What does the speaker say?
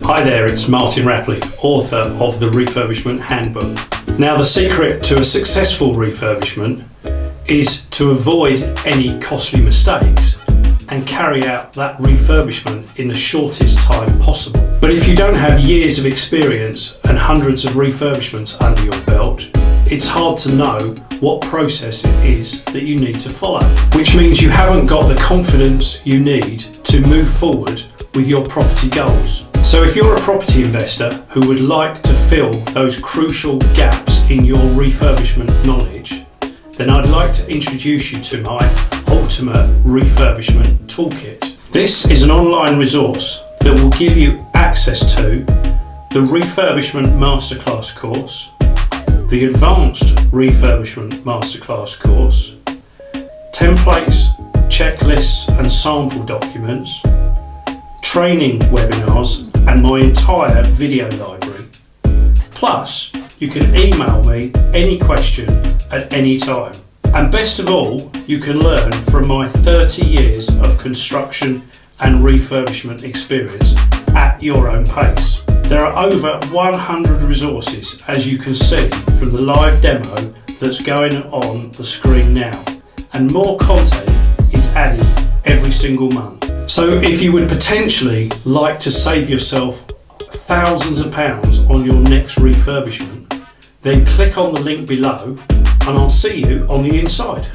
Hi there, it's Martin Rapley, author of the Refurbishment Handbook. Now, the secret to a successful refurbishment is to avoid any costly mistakes and carry out that refurbishment in the shortest time possible. But if you don't have years of experience and hundreds of refurbishments under your belt, it's hard to know what process it is that you need to follow, which means you haven't got the confidence you need to move forward with your property goals. So if you're a property investor who would like to fill those crucial gaps in your refurbishment knowledge, then I'd like to introduce you to my Ultimate Refurbishment Toolkit. This is an online resource that will give you access to the Refurbishment Masterclass course, the Advanced Refurbishment Masterclass course, templates, checklists and sample documents, training webinars and my entire video library. Plus, you can email me any question at any time. And best of all, you can learn from my 30 years of construction and refurbishment experience at your own pace. There are over 100 resources, as you can see from the live demo that's going on the screen now, and more content is added every single month. So if you would potentially like to save yourself thousands of pounds on your next refurbishment, then click on the link below and I'll see you on the inside.